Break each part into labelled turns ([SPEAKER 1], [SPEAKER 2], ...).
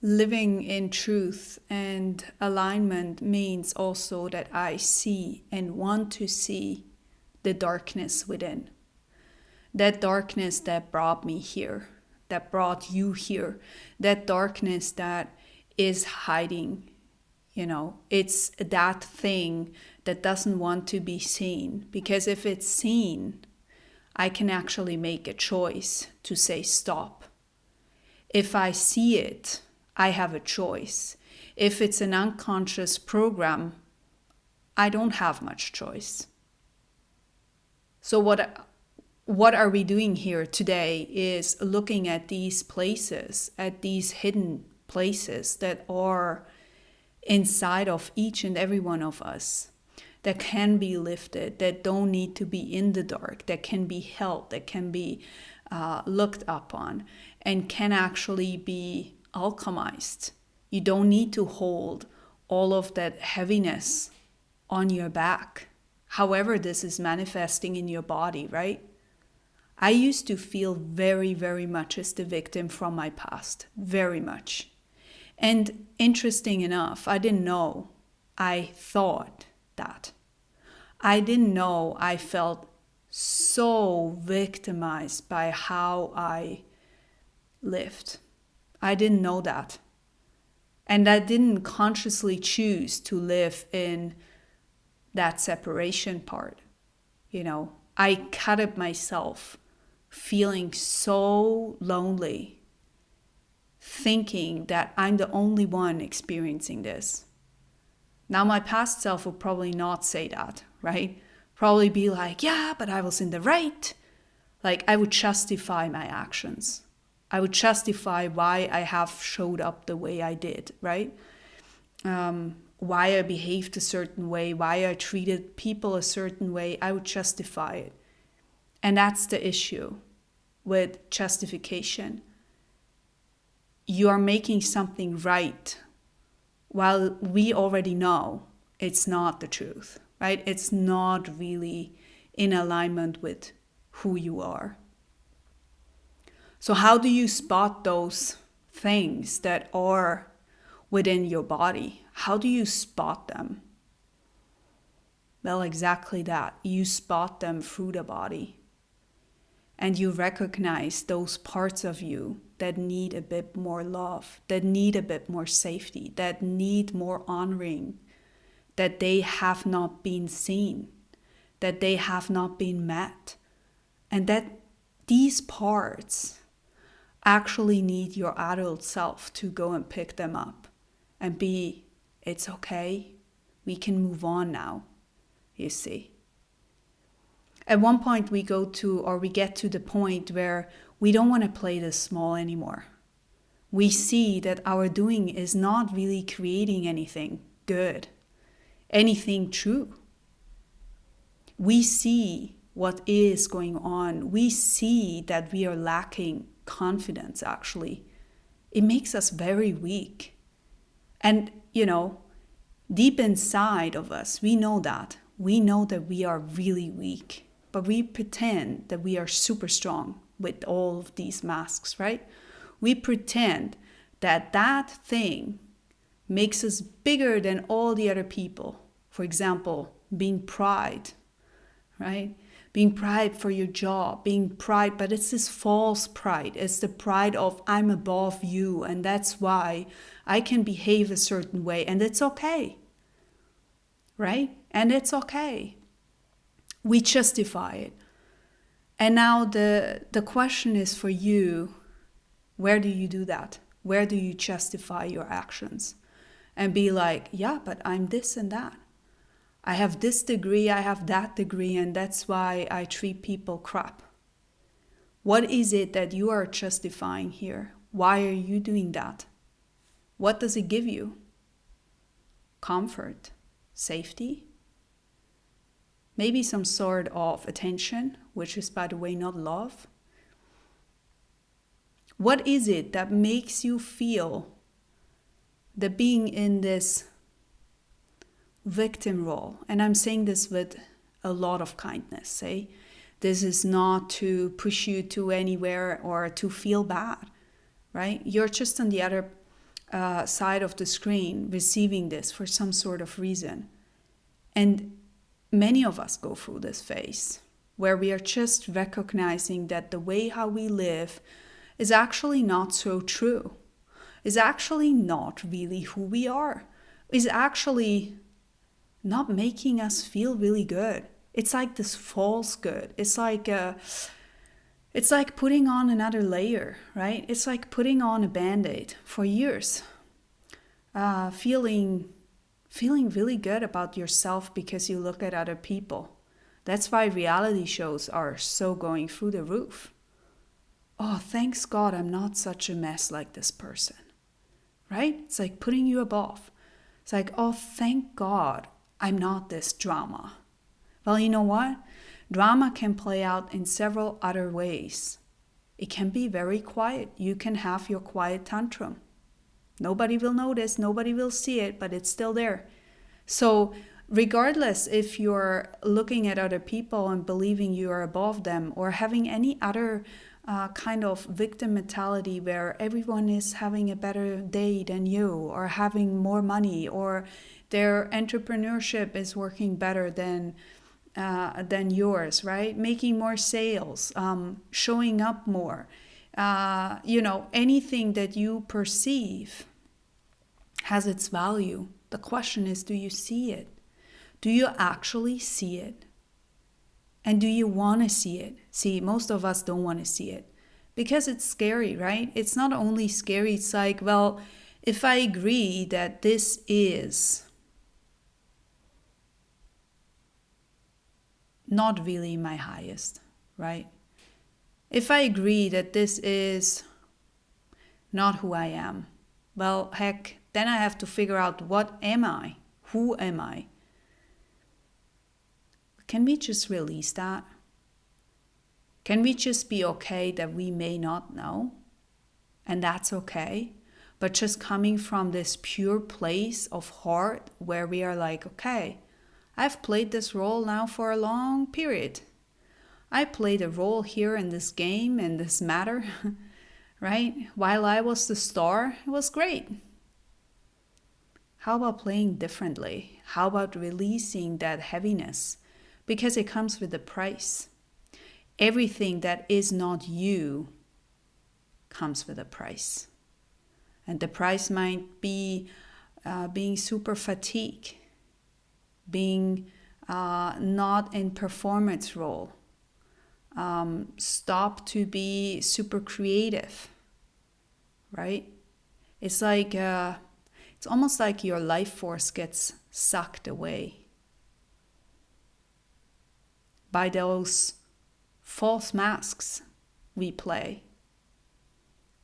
[SPEAKER 1] living in truth and alignment means also that I see and want to see the darkness within. That darkness that brought me here, that brought you here, that darkness that is hiding. It's that thing that doesn't want to be seen. Because if it's seen, I can actually make a choice to say stop. If I see it, I have a choice. If it's an unconscious program, I don't have much choice. So what are we doing here today is looking at these places, at these hidden places that are inside of each and every one of us, that can be lifted, that don't need to be in the dark, that can be held, that can be looked upon, and can actually be alchemized. You don't need to hold all of that heaviness on your back, however this is manifesting in your body, right? I used to feel very, very much as the victim from my past, very much. And interesting enough, I didn't know. I thought that. I didn't know I felt so victimized by how I lived. I didn't know that. And I didn't consciously choose to live in that separation part. I cut it myself, feeling so lonely, thinking that I'm the only one experiencing this. Now, my past self would probably not say that, right? Probably be like, yeah, but I was in the right. Like, I would justify my actions. I would justify why I have showed up the way I did, right? Why I behaved a certain way, why I treated people a certain way. I would justify it. And that's the issue with justification. You are making something right while we already know it's not the truth, right? It's not really in alignment with who you are. So how do you spot those things that are within your body? How do you spot them? Well, exactly that. You spot them through the body. And you recognize those parts of you that need a bit more love, that need a bit more safety, that need more honoring, that they have not been seen, that they have not been met, and that these parts actually need your adult self to go and pick them up and be, it's okay, we can move on now, you see. At one point we get to the point where we don't want to play this small anymore. We see that our doing is not really creating anything good, anything true. We see what is going on. We see that we are lacking confidence, actually. It makes us very weak. And, deep inside of us, we know that. We know that we are really weak. But we pretend that we are super strong with all of these masks, right? We pretend that that thing makes us bigger than all the other people. For example, being pride, right? Being pride for your job, being pride, but it's this false pride. It's the pride of I'm above you, and that's why I can behave a certain way, and it's okay, right? And it's okay. We justify it. And now the question is for you, where do you do that? Where do you justify your actions? And be like, yeah, but I'm this and that. I have this degree, I have that degree, and that's why I treat people crap. What is it that you are justifying here? Why are you doing that? What does it give you? Comfort? Safety? Maybe some sort of attention, which is, by the way, not love. What is it that makes you feel that being in this victim role, and I'm saying this with a lot of kindness, this is not to push you to anywhere or to feel bad, right? You're just on the other side of the screen receiving this for some sort of reason. And many of us go through this phase where we are just recognizing that the way how we live is actually not so true, is actually not really who we are, is actually not making us feel really good. It's like this false good. It's like putting on another layer, right? It's like putting on a Band-Aid for years. Feeling really good about yourself because you look at other people. That's why reality shows are so going through the roof. Oh, thanks God I'm not such a mess like this person, right? It's like putting you above. It's like, oh, thank God I'm not this drama. Well, you know what? Drama can play out in several other ways. It can be very quiet. You can have your quiet tantrum. Nobody will notice, nobody will see it, but it's still there. So regardless if you're looking at other people and believing you are above them, or having any other kind of victim mentality where everyone is having a better day than you, or having more money, or their entrepreneurship is working better than yours, right? Making more sales, showing up more, anything that you perceive has its value. The question is, do you see it? Do you actually see it? And do you want to see it? See, most of us don't want to see it because it's scary, right? It's not only scary, it's like, well, if I agree that this is not really my highest, right? If I agree that this is not who I am, well, heck, then I have to figure out, what am I? Who am I? Can we just release that? Can we just be okay that we may not know? And that's okay. But just coming from this pure place of heart where we are like, okay, I've played this role now for a long period. I played a role here in this game, in this matter, right? While I was the star, it was great. How about playing differently? How about releasing that heaviness? Because it comes with a price. Everything that is not you comes with a price. And the price might be being super fatigued, being not in performance role, stop to be super creative, right? It's like, it's almost like your life force gets sucked away by those false masks we play,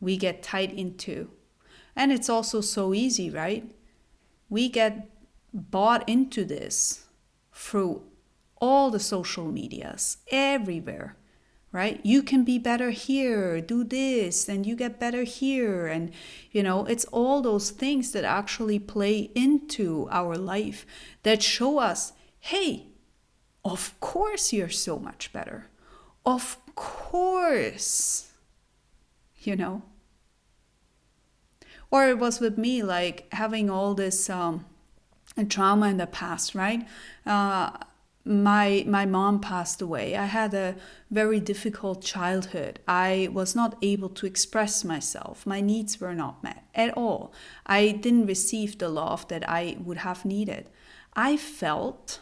[SPEAKER 1] we get tied into. And it's also so easy, right? We get bought into this through all the social medias, everywhere, right? You can be better here, do this, and you get better here. And, it's all those things that actually play into our life that show us, hey, of course you're so much better. Of course, Or it was with me, like having all this trauma in the past, right? My mom passed away. I had a very difficult childhood. I was not able to express myself. My needs were not met at all. I didn't receive the love that I would have needed. I felt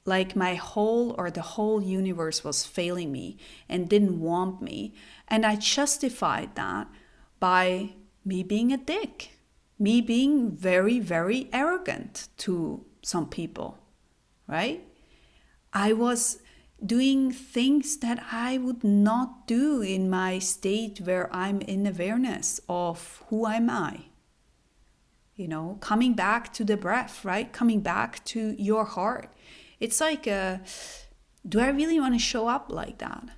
[SPEAKER 1] like the whole universe was failing me and didn't want me. And I justified that by me being a dick, me being very, very arrogant to some people, right? I was doing things that I would not do in my state where I'm in awareness of who am I. Coming back to the breath, right? Coming back to your heart. It's like, do I really want to show up like that?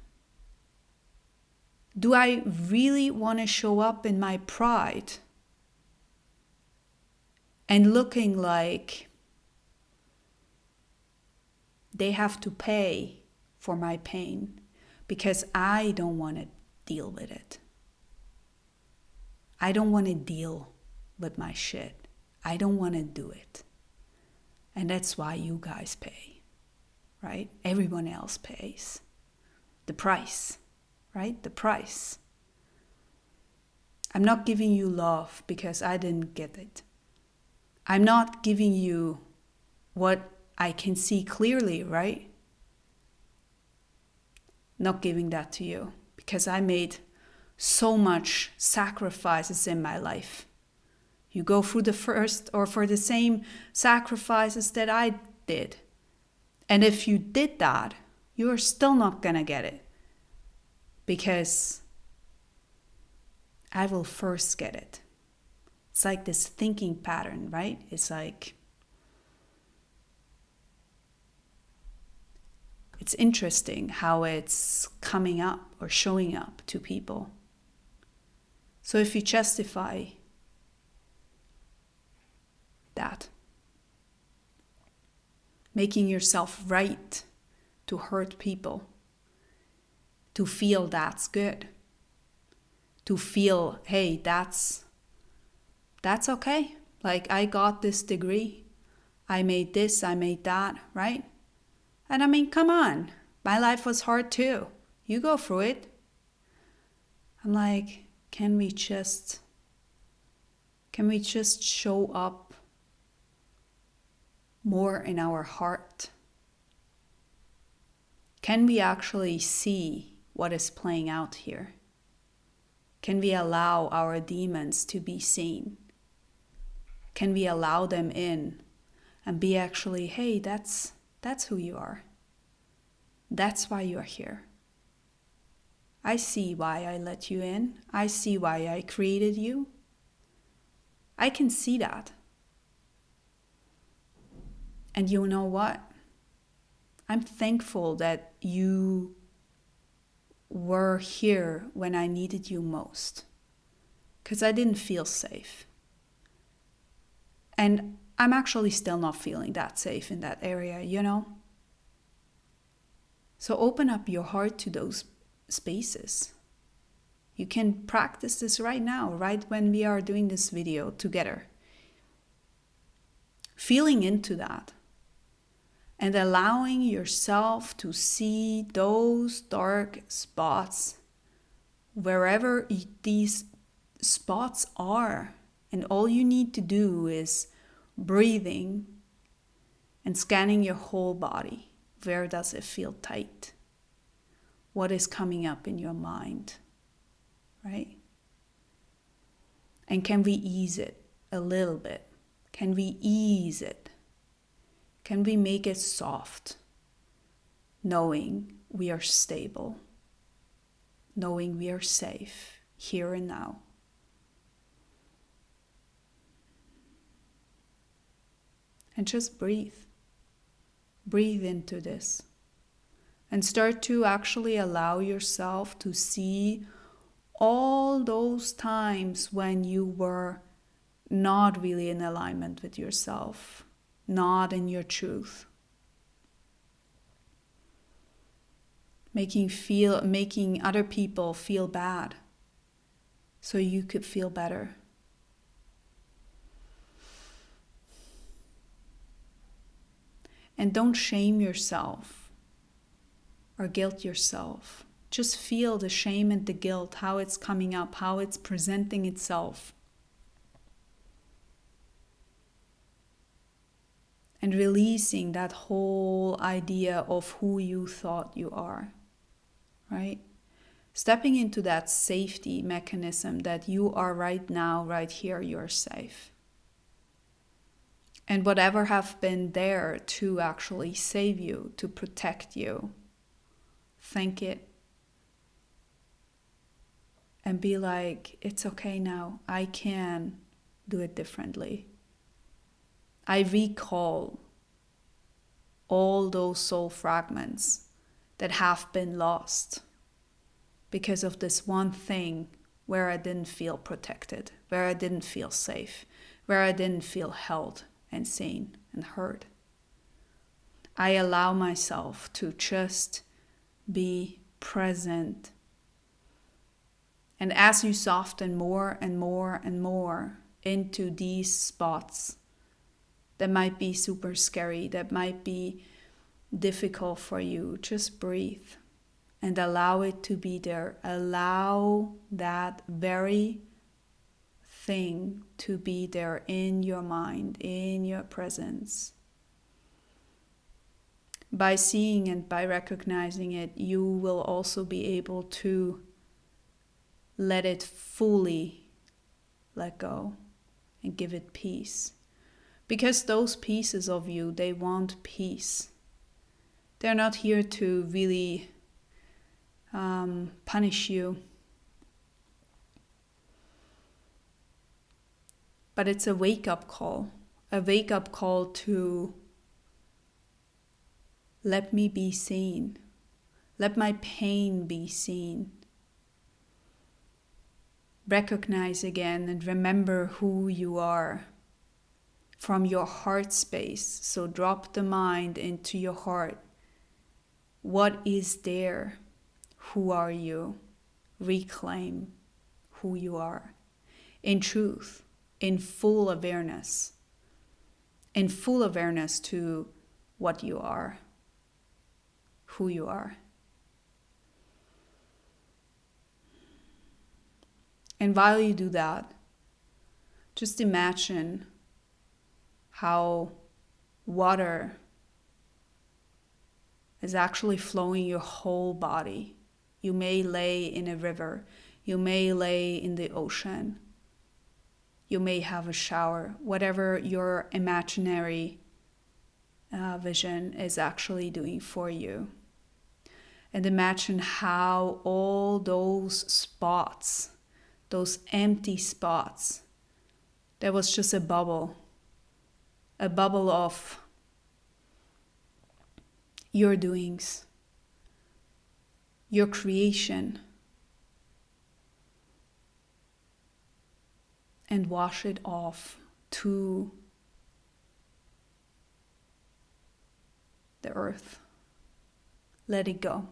[SPEAKER 1] Do I really want to show up in my pride and looking like they have to pay for my pain because I don't want to deal with it? I don't want to deal with my shit. I don't want to do it. And that's why you guys pay, right? Everyone else pays. The price, right? The price. I'm not giving you love because I didn't get it. I'm not giving you what I can see clearly, right? Not giving that to you because I made so much sacrifices in my life. You go through the first or for the same sacrifices that I did. And if you did that, you're still not going to get it. Because I will first get it. It's like this thinking pattern, right? It's like, it's interesting how it's coming up or showing up to people. So if you justify that, making yourself right to hurt people, to feel that's good, to feel, hey, that's okay. Like, I got this degree, I made this, I made that, right? And I mean, come on, my life was hard too. You go through it. I'm like, can we just show up more in our heart? Can we actually see what is playing out here? Can we allow our demons to be seen? Can we allow them in and be actually, hey, that's who you are. That's why you're here. I see why I let you in. I see why I created you. I can see that. And you know what? I'm thankful that you were here when I needed you most. Because I didn't feel safe. And I'm actually still not feeling that safe in that area, you know? So open up your heart to those spaces. You can practice this right now, right when we are doing this video together. Feeling into that. And allowing yourself to see those dark spots wherever these spots are. And all you need to do is breathing and scanning your whole body. Where does it feel tight? What is coming up in your mind? Right? And can we ease it a little bit? Can we ease it? Can we make it soft? Knowing we are stable. Knowing we are safe here and now. And just breathe. Breathe into this. And start to actually allow yourself to see all those times when you were not really in alignment with yourself, not in your truth. Making other people feel bad so you could feel better. And don't shame yourself or guilt yourself. Just feel the shame and the guilt, how it's coming up, how it's presenting itself. And releasing that whole idea of who you thought you are, right? Stepping into that safety mechanism that you are right now, right here, you're safe. And whatever have been there to actually save you, to protect you, thank it. And be like, it's okay now. I can do it differently. I recall all those soul fragments that have been lost because of this one thing where I didn't feel protected, where I didn't feel safe, where I didn't feel held and seen and heard. I allow myself to just be present. And as you soften more and more and more, into these spots that might be super scary, that might be difficult for you, just breathe and allow it to be there. Allow that very thing to be there in your mind, in your presence. By seeing and by recognizing it, you will also be able to let it fully let go and give it peace. Because those pieces of you, they want peace. They're not here to really punish you. But it's a wake-up call to let me be seen. Let my pain be seen. Recognize again and remember who you are from your heart space. So drop the mind into your heart. What is there? Who are you? Reclaim who you are. In truth, in full awareness to what you are. Who you are. And while you do that, just imagine how water is actually flowing your whole body. You may lay in a river, you may lay in the ocean, you may have a shower, whatever your imaginary vision is actually doing for you. And imagine how all those spots, those empty spots, there was just a bubble of your doings, your creation, and wash it off to the earth. Let it go.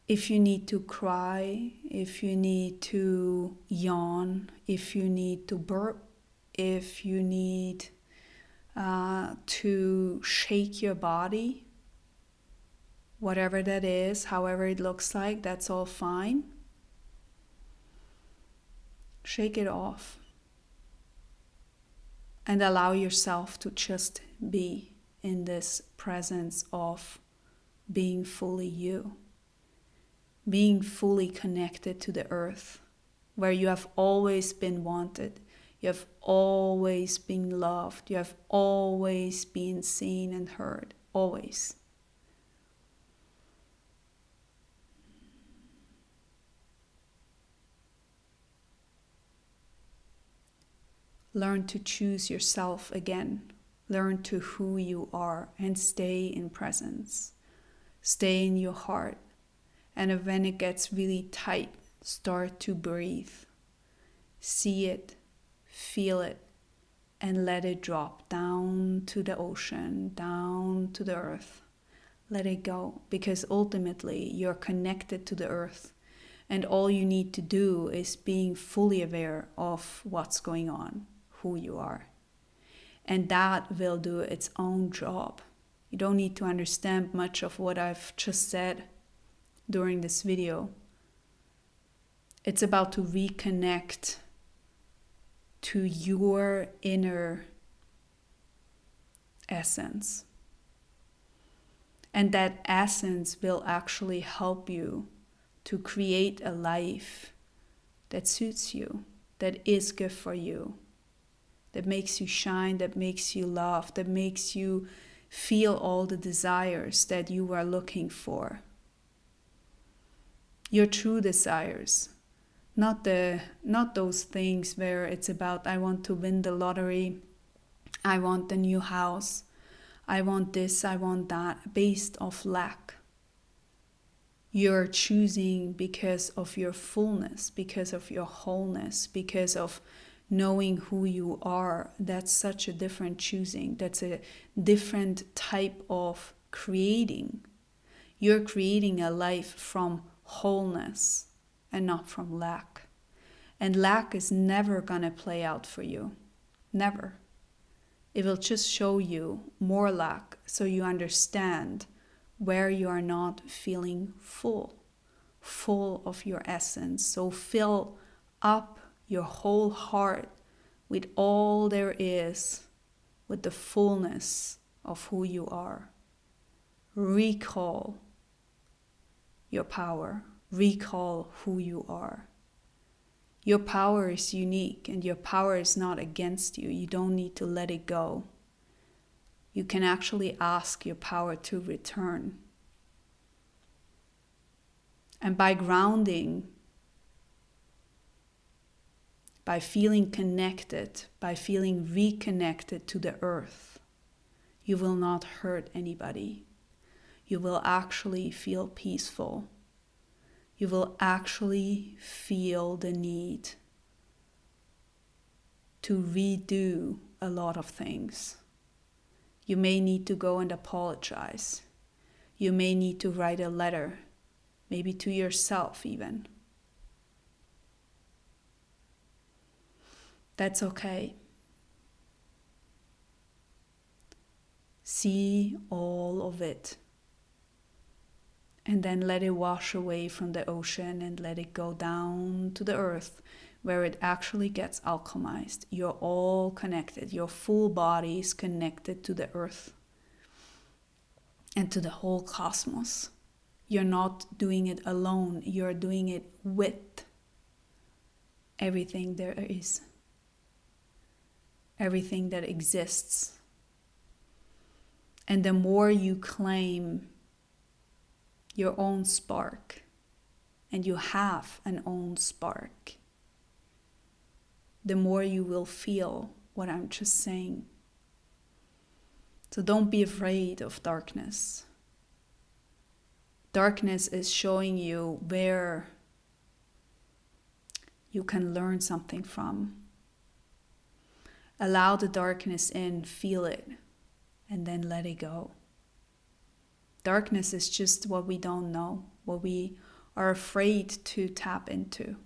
[SPEAKER 1] If you need to cry, if you need to yawn, if you need to burp, if you need to shake your body, whatever that is, however it looks like, that's all fine. Shake it off and allow yourself to just be in this presence of being fully you. Being fully connected to the earth, where you have always been wanted, you have always been loved, you have always been seen and heard, always. Learn to choose yourself again. Learn to who you are and stay in presence. Stay in your heart. And when it gets really tight, start to breathe. See it, feel it, and let it drop down to the ocean, down to the earth. Let it go, because ultimately you're connected to the earth. And all you need to do is being fully aware of what's going on, who you are. And that will do its own job. You don't need to understand much of what I've just said during this video. It's about to reconnect to your inner essence. And that essence will actually help you to create a life that suits you, that is good for you, that makes you shine, that makes you laugh, that makes you feel all the desires that you are looking for. Your true desires, not those things where it's about, I want to win the lottery, I want the new house, I want this, I want that, based off lack. You're choosing because of your fullness, because of your wholeness, because of knowing who you are. That's such a different choosing. That's a different type of creating. You're creating a life from wholeness and not from lack. And lack is never gonna play out for you. Never. It will just show you more lack so you understand where you are not feeling full of your essence. So fill up your whole heart with all there is, with the fullness of who you are. Recall your power. Recall who you are. Your power is unique and your power is not against you. You don't need to let it go. You can actually ask your power to return. And by grounding, by feeling connected, by feeling reconnected to the earth, you will not hurt anybody. You will actually feel peaceful. You will actually feel the need to redo a lot of things. You may need to go and apologize. You may need to write a letter, maybe to yourself even. That's okay. See all of it. And then let it wash away from the ocean and let it go down to the earth where it actually gets alchemized. You're all connected. Your full body is connected to the earth and to the whole cosmos. You're not doing it alone. You're doing it with everything there is. Everything that exists. And the more you claim your own spark, and you have an own spark, the more you will feel what I'm just saying. So don't be afraid of darkness. Darkness is showing you where you can learn something from. Allow the darkness in, feel it, and then let it go. Darkness is just what we don't know, what we are afraid to tap into.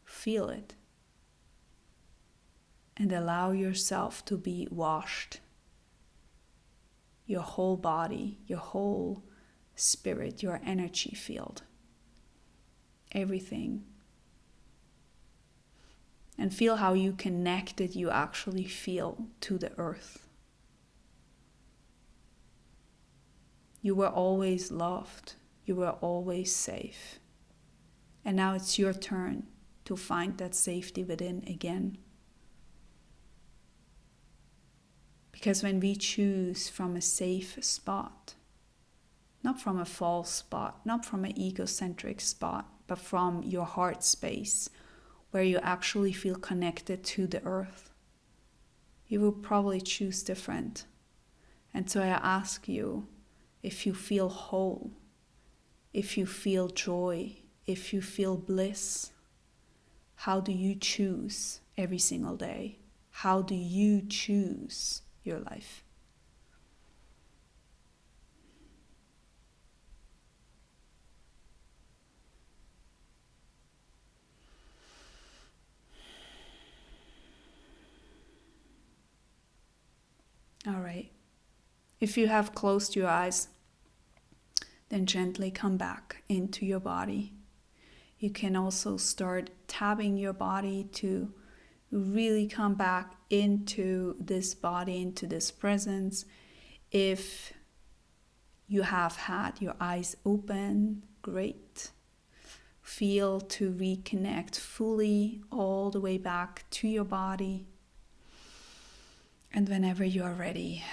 [SPEAKER 1] Feel it. And allow yourself to be washed. Your whole body, your whole spirit, your energy field. Everything. And feel how you connected you actually feel to the earth. You were always loved. You were always safe. And now it's your turn to find that safety within again. Because when we choose from a safe spot, not from a false spot, not from an egocentric spot, but from your heart space, where you actually feel connected to the earth, you will probably choose different. And so I ask you, if you feel whole, if you feel joy, if you feel bliss, how do you choose every single day? How do you choose your life? All right. If you have closed your eyes, then gently come back into your body. You can also start tapping your body to really come back into this body, into this presence. If you have had your eyes open, great. Feel to reconnect fully all the way back to your body. And whenever you are ready,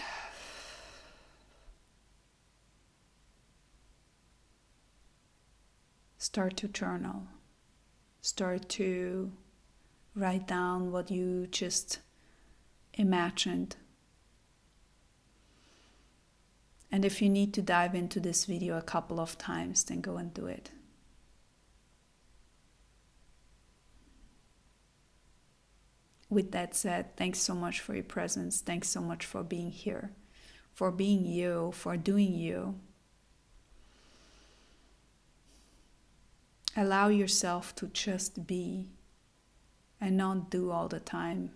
[SPEAKER 1] start to journal. Start to write down what you just imagined. And if you need to dive into this video a couple of times, then go and do it. With that said, thanks so much for your presence. Thanks so much for being here, for being you, for doing you. Allow yourself to just be and not do all the time.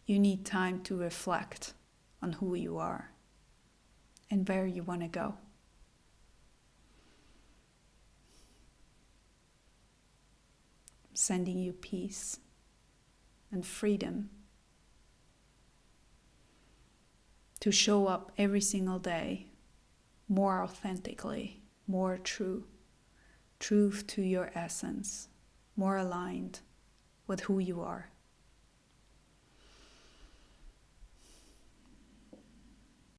[SPEAKER 1] You need time to reflect on who you are and where you want to go. Sending you peace and freedom to show up every single day more authentically, more true, truth to your essence, more aligned with who you are.